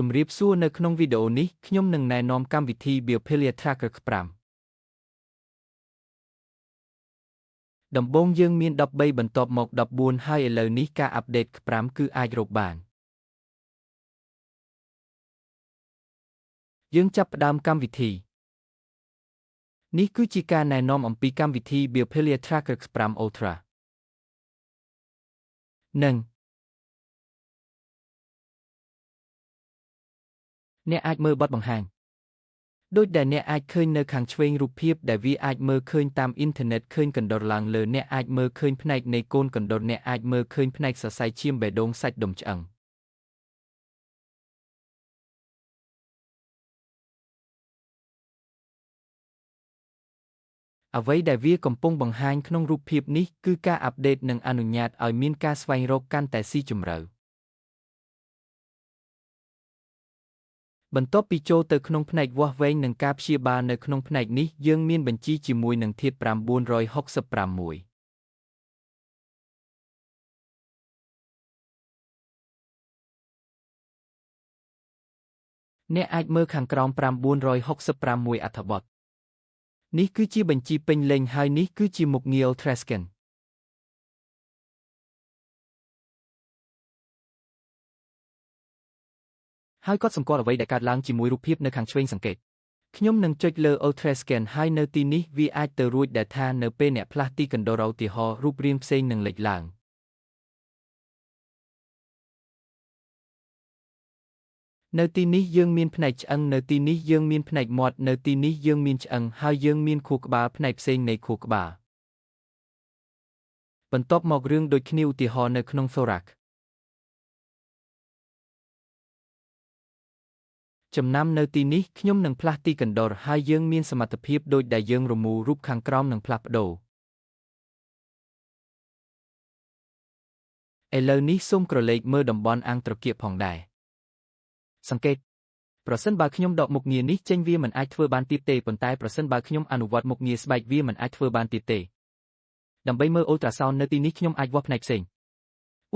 ជំរាបសួរនៅក្នុងវីដេអូនេះខ្ញុំនឹងណែនាំកម្មវិធី Biopelia Tracker 5 ដំបូងយើងមាន13បន្ទាប់មក14ហើយឥឡូវនេះការអាប់ដេត5គឺអាចរកបានយើងចាប់ផ្ដើមកម្មវិធីនេះគឺជាការណែនាំអំពីកម្មវិធី Biopelia Tracker 5 Ultra និងអ្នកអាចមើលបទបង្ហាញដូចដែលអ្នកអាចឃើញនៅខាងឆ្វេងរូបភាពដែលវាអាចមើលឃើញតាមអ៊ីនធឺណិតឃើញកណ្ដុរឡើងលើអ្នកអាចមើលឃើញផ្នែកនៃកូនកណ្ដុរអ្នកអាចមើលឃើញផ្នែកសរសៃឈាមបេះដូងសាច់ដុំឆ្អឹងអ្វីដែលវាកំពុងបង្ហាញក្នុងរូបភាពនេះគឺការអាប់ដេតនិងអនុញ្ញាតឲ្យមានការស្វែងរកកាន់តែស៊ីជម្រៅបន្ទាប់ពីចូលទៅក្នុងផ្នែកវាស់វែងនិងការព្យាបាលនៅក្នុងផ្នែកនេះយើងមានបញ្ជីជាមួយនឹងធាតុ965មួយអ្នកអាចមើលខាងក្រោម965មួយអត្ថបទនេះគឺជាបញ្ជីពេញលេញហើយនេះគឺជាមុខងារ Ultrascanហើយគាត់សម្គាល់អ្វីដែលកើតឡើងជាមួយរូបភាពនៅខាងឆ្វេងសង្កេតខ្ញុំនឹងចុចលើ Ultrascan ហើយនៅទីនេះវាអាចទៅរួចដែលថានៅពេលអ្នកផ្លាស់ទីកណ្ដុរឧទាហរណ៍រូបរាងផ្សេងនឹងលេចឡើងនៅទីនេះយើងមានផ្នែកឆ្អឹងនៅទីនេះយើងមានផ្នែកមាត់នៅទីនេះយើងមានឆ្អឹងហើយយើងមានខួរក្បាលផ្នែកផ្សេងនៃខួរក្បាលបន្ទាប់មករឿងដូចគ្នាឧទាហរណ៍នៅក្នុង thorax ចំណាំនៅទីនេះខ្ញុំនឹងផ្លាស់ទីកណ្ដុរហើយយើងមានសមត្ថភាពដូចដែលយើងរមូររូបខាងក្រោមនិងផ្លាស់ប្ដូរឥឡូវនេះសូមក្រឡេកមើលតំបន់អាំងត្រគាកផងដែរសង្កេតប្រសិនបើខ្ញុំដកមុខងារនេះចេញវាមិនអាចធ្វើបានទៀតទេប៉ុន្តែប្រសិនបើខ្ញុំអនុវត្តមុខងារស្បែកវាមិនអាចធ្វើបានទៀតទេដើម្បីមើលអ៊ុលត្រាសោននៅទីនេះខ្ញុំអាចវាស់ផ្នែកផ្សេង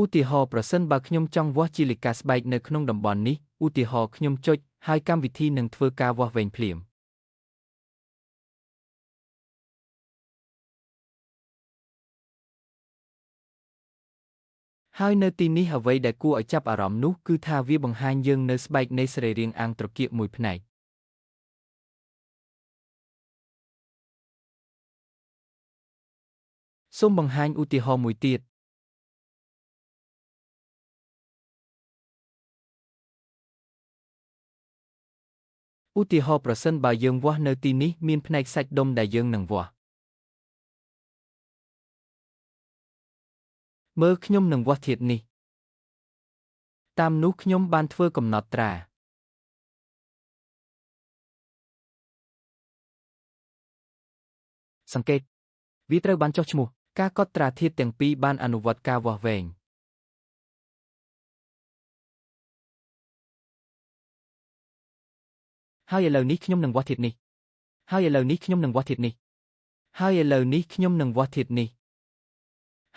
ឧទាហរណ៍ប្រសិនបើខ្ញុំចង់វាស់ជាលិកាស្បែកនៅក្នុងតំបន់នេះឧទាហរណ៍ខ្ញុំចុចហើយកម្មវិធីនឹងធ្វើការវាស់វែងភ្លាមហើយនៅទីនេះអ្វីដែលគួរឲ្យចាប់អារម្មណ៍នោះគឺថាវាបង្ហាញយើងនៅស្បែកនៃសរីរាង្គអាំងត្រគាកមួយផ្នែកសូមបង្ហាញឧទាហរណ៍មួយទៀតឧទាហរណ៍ប្រសិនបើយើងវាស់នៅទីនេះមានផ្នែកសាច់ដុំដែលយើងនឹងវាស់មើលខ្ញុំនឹងវាស់ធាតុនេះតាមនោះខ្ញុំបានធ្វើកំណត់ត្រាសង្កេតវាត្រូវបានចុះឈ្មោះការកត់ត្រាធាតុទាំងពីរបានអនុវត្តការវាស់វែងហើយឥឡូវនេះខ្ញុំនឹងវាស់ធាតុនេះហើយឥឡូវនេះខ្ញុំនឹងវាស់ធាតុនេះហើយឥឡូវនេះខ្ញុំនឹងវាស់ធាតុនេះ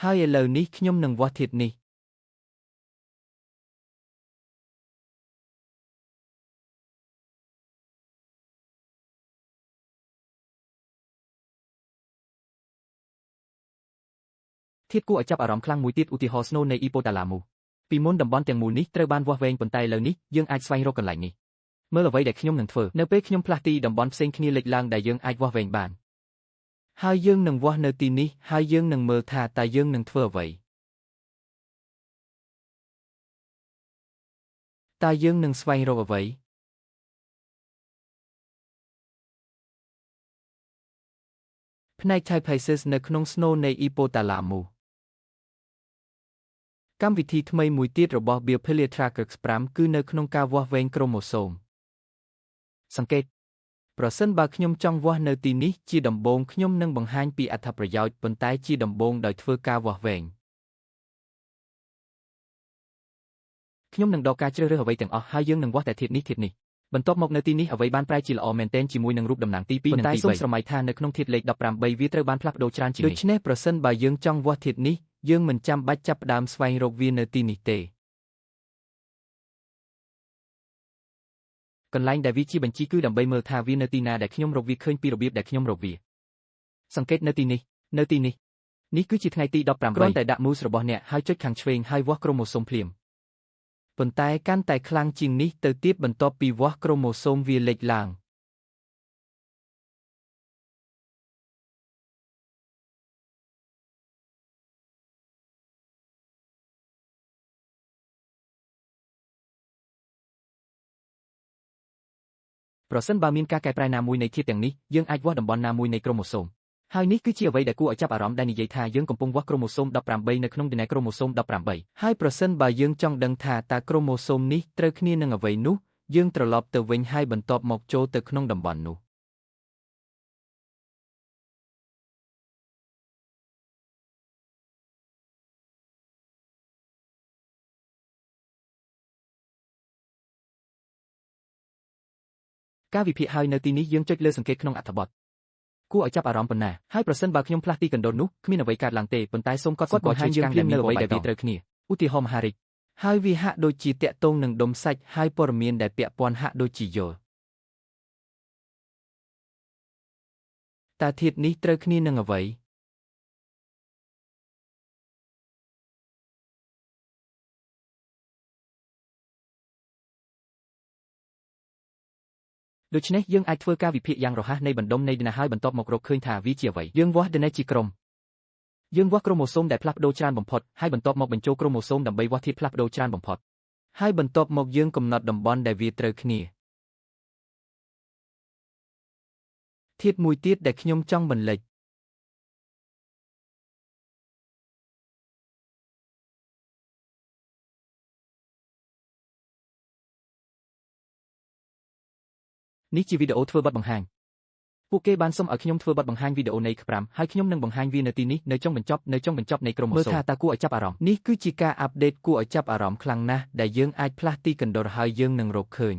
ហើយឥឡូវនេះខ្ញុំនឹងវាស់ធាតុនេះធាតុគួរឲ្យចាប់អារម្មណ៍ខ្លាំងមួយទៀតឧទាហរណ៍ស្នូលនៃ Hypothalamus ពីមុនតំបន់ទាំងមូលនេះត្រូវបានវាស់វែងប៉ុន្តែឥឡូវនេះយើងអាចស្វែងរកកន្លែងនេះមើលអ្វីដែលខ្ញុំនឹងធ្វើនៅពេលខ្ញុំផ្លាស់ទីតំបន់ផ្សេងគ្នាលេចឡើងដែលយើងអាចវាស់វែងបានហើយយើងនឹងវាស់នៅទីនេះហើយយើងនឹងមើលថាតើយើងនឹងធ្វើអ្វីតើយើងនឹងស្វែងរកអ្វីផ្នែក Typeaces នៅក្នុងស្នូលនៃ Hypothalamus កម្មវិធីថ្មីមួយទៀតរបស់ Biopelia Tracker 5គឺនៅក្នុងការវាស់វែងក្រូម៉ូសូមសង្កេតប្រសិនបើខ្ញុំចង់វាស់នៅទីនេះជាដំបូងខ្ញុំនឹងបង្ហាញពីអត្ថប្រយោជន៍ប៉ុន្តែជាដំបូងដោយធ្វើការវាស់វែងខ្ញុំនឹងដកការជ្រើសរើសអ្វីទាំងអស់ហើយយើងនឹងវាស់តែធាតុនេះបន្ទាប់មកនៅទីនេះអ្វីបានប្រែជាល្អមែនទែនជាមួយនឹងរូបតំណាងទី2និងទី3ប៉ុន្តែសូមស្រមៃថានៅក្នុងធាតុលេខ18វាត្រូវបានផ្លាស់ប្ដូរច្រើនជាងនេះដូច្នេះប្រសិនបើយើងចង់វាស់ធាតុនេះយើងមិនចាំបាច់ចាប់ផ្ដើមស្វែងរកវានៅទីនេះទេ កន្លែងដែលវាជាបញ្ជីគឺដើម្បីមើលថាវានៅទីណាដែលខ្ញុំរកវាឃើញពីរបៀបដែលខ្ញុំរកវាសង្កេតនៅទីនេះនេះគឺជាថ្ងៃទី18គ្រាន់តែដាក់ mouse របស់អ្នកហើយចុចខាងឆ្វេងហើយវាស់ក្រូម៉ូសូមភ្លាមប៉ុន្តែកាន់តែខ្លាំងជាងនេះទៅទៀតបន្ទាប់ពីវាស់ក្រូម៉ូសូមវាលេចឡើងប្រសិនបើមានការកែប្រែណាមួយនៃធាតុទាំងនេះយើងអាចវាស់តំបន់ណាមួយនៃក្រូម៉ូសូមហើយនេះគឺជាអ្វីដែលគួរឲ្យចាប់អារម្មណ៍ដែលនិយាយថាយើងកំពុងវាស់ក្រូម៉ូសូម18នៅក្នុង DNA ក្រូម៉ូសូម18ហើយប្រសិនបើយើងចង់ដឹងថាតើក្រូម៉ូសូមនេះត្រូវគ្នានឹងអ្វីនោះយើងត្រឡប់ទៅវិញហើយបន្ទាប់មកចូលទៅក្នុងតំបន់នោះការវិភាគហើយនៅទីនេះយើងចុចលើសង្កេតក្នុងអត្ថបទគួរឲ្យចាប់អារម្មណ៍ប៉ុណ្ណាហើយប្រសិនបើខ្ញុំផ្លាស់ទីកណ្ដូលនោះគ្មានអ្វីកើតឡើងទេប៉ុន្តែសូមកត់សម្គាល់ជើងកាំងដែលមានអ្វីដែលវាត្រូវគ្នាឧទាហរណ៍មហារាជហើយវាហាក់ដូចជាតាក់ទងនឹងដុំសាច់ហើយព័ត៌មានដែលពាក់ព័ន្ធហាក់ដូចជាយល់តើធាតុនេះត្រូវគ្នានឹងអ្វីដូច្នេះយើងអាចធ្វើការវិភាគយ៉ាងរហ័សនៃបណ្ដុំនៃ DNA ហើយបន្ទាប់មករកឃើញថាវាជាអ្វីយើងវាស់ DNA ជាក្រុមយើងវាស់ក្រូម៉ូសូមដែលផ្លាស់ប្ដូរច្រើនបំផុតហើយបន្ទាប់មកបញ្ចូលក្រូម៉ូសូមដើម្បីវាស់ធាតុផ្លាស់ប្ដូរច្រើនបំផុតហើយបន្ទាប់មកយើងកំណត់តំបន់ដែលវាត្រូវគ្នាធាតុមួយទៀតដែលខ្ញុំចង់បន្លិចនេះជាវីដេអូធ្វើបទបង្ហាញពួកគេបានសុំឲ្យខ្ញុំធ្វើបទបង្ហាញវីដេអូនៃ5ហើយខ្ញុំនឹងបង្ហាញវានៅទីនេះនៅចុងបញ្ចប់នៃក្រូម៉ូសូមមើលថាតើគួរឲ្យចាប់អារម្មណ៍នេះគឺជាការអាប់ដេតគួរឲ្យចាប់អារម្មណ៍ខ្លាំងណាស់ដែលយើងអាចផ្លាស់ទីកណ្ដុរហើយយើងនឹងរកឃើញ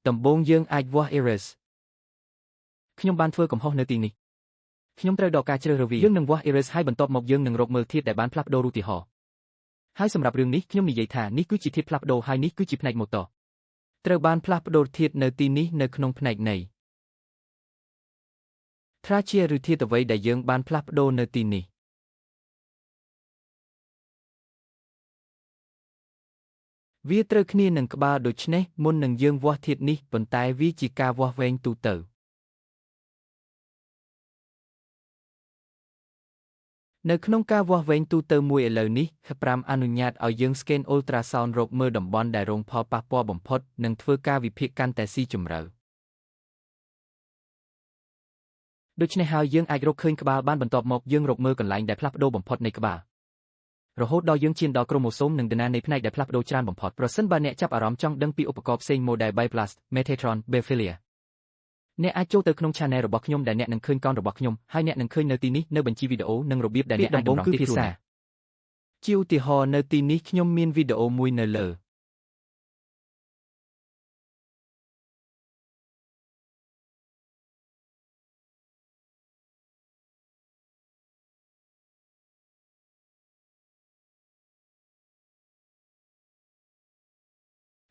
ដំបូងយើងអាចវាស់ Eris ខ្ញុំបានធ្វើកំហុសនៅទីនេះខ្ញុំត្រូវដកការជ្រើសរើសវាយើងនឹងវាស់ Eris ហើយបន្ទាប់មកយើងនឹងរកមើលធាតុដែលបានផ្លាស់ប្ដូរឧទាហរណ៍ហើយសម្រាប់រឿងនេះខ្ញុំនិយាយថានេះគឺជាធាតុផ្លាស់ប្ដូរហើយនេះគឺជាផ្នែកម៉ូទ័រត្រូវបានផ្លាស់ប្ដូរធាតុនៅទីនេះនៅក្នុងផ្នែកនៃត្រាជាឬធាតុអ្វីដែលយើងបានផ្លាស់ប្ដូរនៅទីនេះវាត្រូវគ្នានឹងក្បាលដូច្នេះមុននឹងយើងវាស់ធាតុនេះប៉ុន្តែវាជាការវាស់វែងទូទៅនៅក្នុងការវាស់វែងទូទៅមួយឥឡូវនេះ5អនុញ្ញាតឲ្យយើងស្កេនអ៊ុលត្រាសោនរកមើលតំបន់ដែលរងផលប៉ះពាល់បំផុតនិងធ្វើការវិភាគកាន់តែស៊ីជម្រៅដូច្នេះហើយយើងអាចរកឃើញក្បាលបានបន្ទាប់មកយើងរកមើលកន្លែងដែលផ្លាស់ប្ដូរបំផុតនៃក្បាលរហូតដល់យើងឈានដល់ក្រូម៉ូសូមនិង DNA នៃផ្នែកដែលផ្លាស់ប្ដូរច្រើនបំផុតប្រសិនបើអ្នកចាប់អារម្មណ៍ចង់ដឹងពីឧបករណ៍ផ្សេង Model Bioblast Metatron Biofilia អ្នកអាចចូលទៅក្នុង Channel របស់ខ្ញុំដែលអ្នកនឹងឃើញកោនរបស់ខ្ញុំហើយអ្នកនឹងឃើញនៅទីនេះនៅបញ្ជីវីដេអូនិងរបៀបដែលអ្នកអាចតម្រង់ទិសខ្លួនជាឧទាហរណ៍នៅទីនេះខ្ញុំមានវីដេអូមួយនៅលើ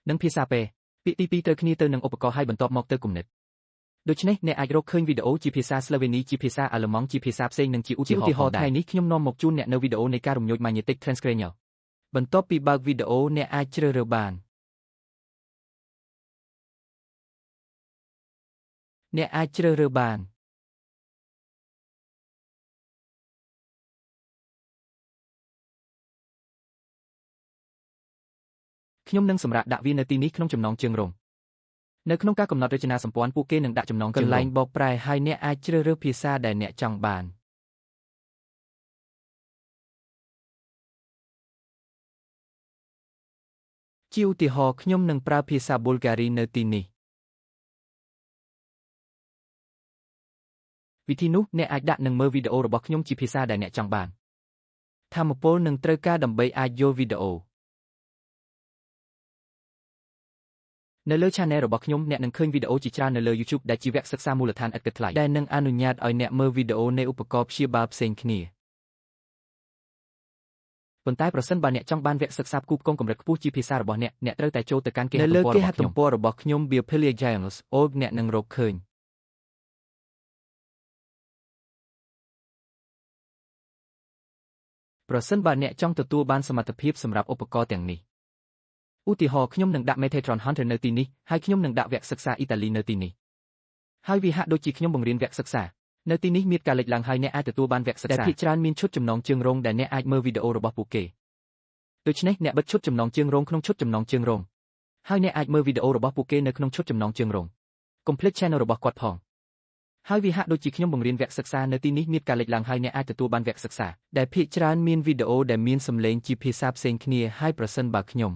និងភាសាពេពាក្យទី2ត្រូវគ្នាទៅនឹងឧបករណ៍ហើយបន្ទាប់មកទៅគំនិតដូច្នេះអ្នកអាចរកឃើញវីដេអូជាភាសាស្លូវេនីជាភាសាអាល្លឺម៉ង់ជាភាសាផ្សេងនិងជាឧទាហរណ៍ថ្ងៃនេះខ្ញុំនាំមកជូនអ្នកនៅវីដេអូនៃការរំញោច Magnetic Transcranial បន្ទាប់ពីបើកវីដេអូអ្នកអាចជ្រើសរើសបានខ្ញុំនឹងសម្រាប់ដាក់វានៅទីនេះក្នុងចំណងជើងរងនៅក្នុងការកំណត់រចនាសម្ព័ន្ធពួកគេនឹងដាក់ចំណងជើងរងកន្លែងបកប្រែហើយអ្នកអាចជ្រើសរើសភាសាដែលអ្នកចង់បានជាឧទាហរណ៍ខ្ញុំនឹងប្រើភាសា Bulgari នៅទីនេះវិធីនោះអ្នកអាចដាក់និងមើលវីដេអូរបស់ខ្ញុំជាភាសាដែលអ្នកចង់បានថាមពលនឹងត្រូវការដើម្បីអាចយល់វីដេអូនៅលើ Channel របស់ខ្ញុំអ្នកនឹងឃើញវីដេអូជាច្រើននៅលើ YouTube ដែលជាវគ្គសិក្សាមូលដ្ឋានឥតគិតថ្លៃដែលនឹងអនុញ្ញាតឲ្យអ្នកមើលវីដេអូនៃឧបករណ៍ព្យាបាលផ្សេងគ្នា ប៉ុន្តែប្រសិនបើអ្នកចង់បានវគ្គសិក្សាគូផ្គងកម្រិតខ្ពស់ជាភាសារបស់អ្នកត្រូវតែចូលទៅកាន់គេហទំព័ររបស់ខ្ញុំ Biopelia Giles Org អ្នកនឹងរកឃើញប្រសិនបើអ្នកចង់ទទួលបានសមត្ថភាពសម្រាប់ឧបករណ៍ទាំងនេះឧទាហរណ៍ខ្ញុំនឹងដាក់ Metatron Hunter នៅទីនេះហើយខ្ញុំនឹងដាក់វគ្គសិក្សាអ៊ីតាលីនៅទីនេះហើយវាហាក់ដូចជាខ្ញុំបង្រៀនវគ្គសិក្សានៅទីនេះមានការលេចឡើងហើយអ្នកអាចទទួលបានវគ្គសិក្សាដែលភាគច្រើនមានឈុតចំណងជើងរងដែលអ្នកអាចមើលវីដេអូរបស់ពួកគេដូច្នេះអ្នកបិទឈុតចំណងជើងរងក្នុងឈុតចំណងជើងរងហើយអ្នកអាចមើលវីដេអូរបស់ពួកគេនៅក្នុងឈុតចំណងជើងរងកុំភ្លេច channel របស់គាត់ផងហើយវាហាក់ដូចជាខ្ញុំបង្រៀនវគ្គសិក្សានៅទីនេះមានការលេចឡើងហើយអ្នកអាចទទួលបានវគ្គសិក្សាដែលភាគច្រើនមានវីដេអូដែលមានសំឡេងជាភាសាផ្សេងគ្នាហើយប្រសិនបើខ្ញុំ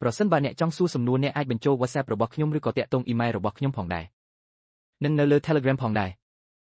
ប្រសិនបើអ្នកចង់សួរសំណួរអ្នកអាចបញ្ចូល WhatsApp របស់ខ្ញុំឬក៏តាក់ទង email របស់ខ្ញុំផងដែរនិងនៅលើ Telegram ផងដែរ